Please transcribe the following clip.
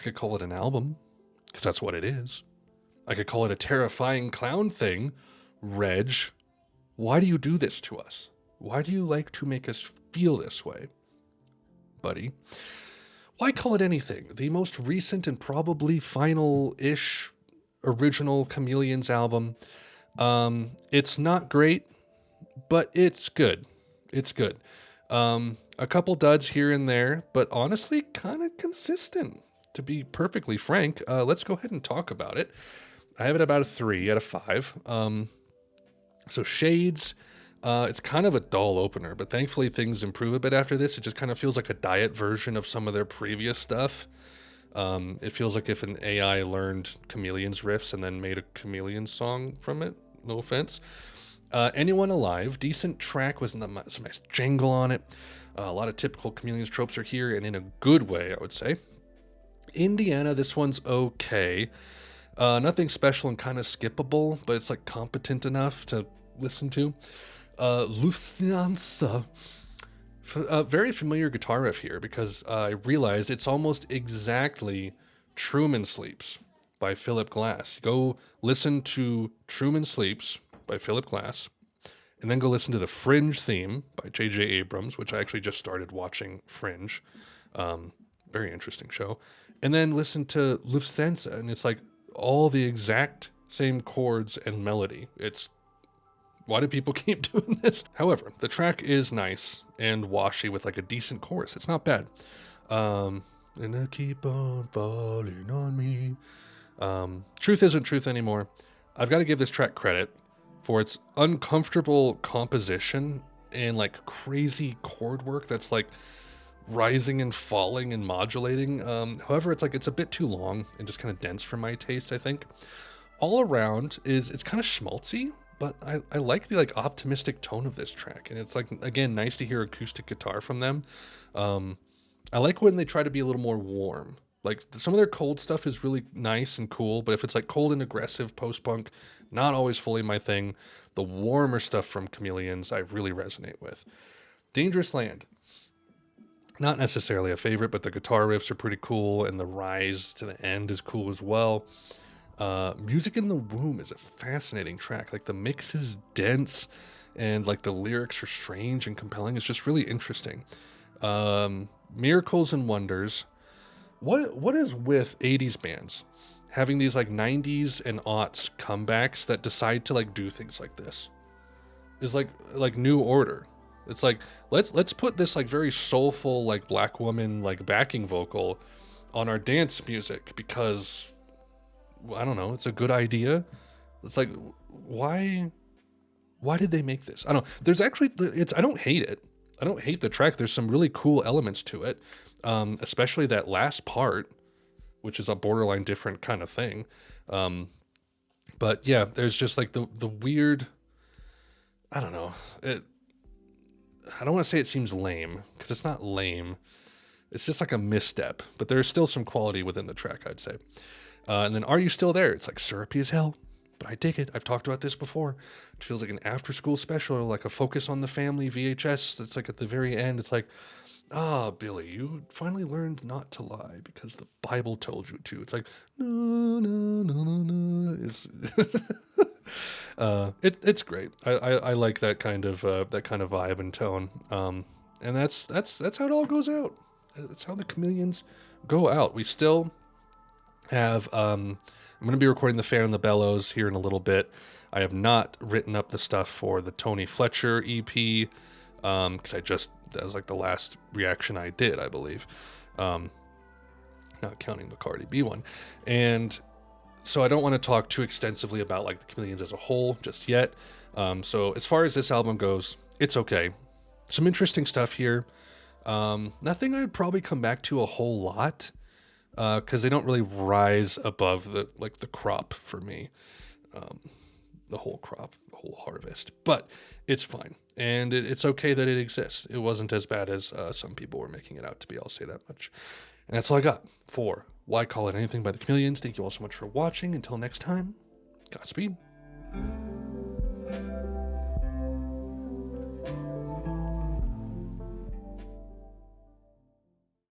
could call it an album, because that's what it is. I could call it a terrifying clown thing. Reg, why do you do this to us? Why do you like to make us feel this way? Buddy, why call it anything? The most recent and probably final-ish original Chameleons album. It's not great, but it's good. It's good. A couple duds here and there, but honestly, kind of consistent. To be perfectly frank, let's go ahead and talk about it. I have it about a 3 out of 5. So Shades, it's kind of a dull opener, but thankfully things improve a bit after this. It just kind of feels like a diet version of some of their previous stuff. It feels like if an AI learned Chameleons riffs and then made a Chameleons song from it. No offense. Anyone Alive, decent track with some nice jangle on it. A lot of typical Chameleons tropes are here, and in a good way, I would say. Indiana, this one's okay. Nothing special and kind of skippable, but it's like competent enough to listen to. Lufthansa. Very familiar guitar riff here because I realized it's almost exactly Truman Sleeps by Philip Glass. Go listen to Truman Sleeps by Philip Glass, and then go listen to the Fringe theme by J.J. Abrams, which I actually just started watching Fringe. Very interesting show. And then listen to Lufthansa, and it's like all the exact same chords and melody. It's why do people keep doing this? However, the track is nice and washy with like a decent chorus. It's not bad. And I keep on falling on me. Truth isn't truth anymore. I've got to give this track credit for its uncomfortable composition and like crazy chord work that's like rising and falling and modulating. However, it's a bit too long and just kind of dense for my taste, I think. All around it's kind of schmaltzy, but I like the like optimistic tone of this track, and it's like, again, nice to hear acoustic guitar from them. I like when they try to be a little more warm. Like some of their cold stuff is really nice and cool, but if it's like cold and aggressive post-punk, not always fully my thing. The warmer stuff from Chameleons I really resonate with. Dangerous Land. Not necessarily a favorite, but the guitar riffs are pretty cool, and the rise to the end is cool as well. Music in the Womb is a fascinating track. Like the mix is dense, and like the lyrics are strange and compelling. It's just really interesting. Miracles and Wonders. What is with 80s bands having these like 90s and aughts comebacks that decide to like do things like this? Is like New Order. It's like let's put this like very soulful like black woman like backing vocal on our dance music because I don't know, it's a good idea. It's like why did they make this? I don't know. There's actually I don't hate it. I don't hate the track. There's some really cool elements to it. Especially that last part, which is a borderline different kind of thing. But yeah, there's just like the weird, I don't know. I don't want to say it seems lame, because it's not lame. It's just like a misstep, but there's still some quality within the track, I'd say. And then Are You Still There? It's like syrupy as hell, but I dig it. I've talked about this before. It feels like an after-school special, or like a Focus on the Family VHS that's like at the very end. It's like, Billy, you finally learned not to lie because the Bible told you to. It's like, no, no, no, no, no. It's great. I like that kind of vibe and tone. And that's how it all goes out. That's how the Chameleons go out. We still have. I'm going to be recording the Fan and the Bellows here in a little bit. I have not written up the stuff for the Tony Fletcher EP because that was like the last reaction I did, I believe. Not counting the Cardi B one. And so I don't want to talk too extensively about like the Chameleons as a whole just yet. So as far as this album goes, it's okay. Some interesting stuff here. Nothing I'd probably come back to a whole lot because they don't really rise above the crop for me. The whole crop, the whole harvest. But it's fine. And it's okay that it exists. It wasn't as bad as some people were making it out to be, I'll say that much. And that's all I got for Why Call It Anything by the Chameleons. Thank you all so much for watching. Until next time, Godspeed.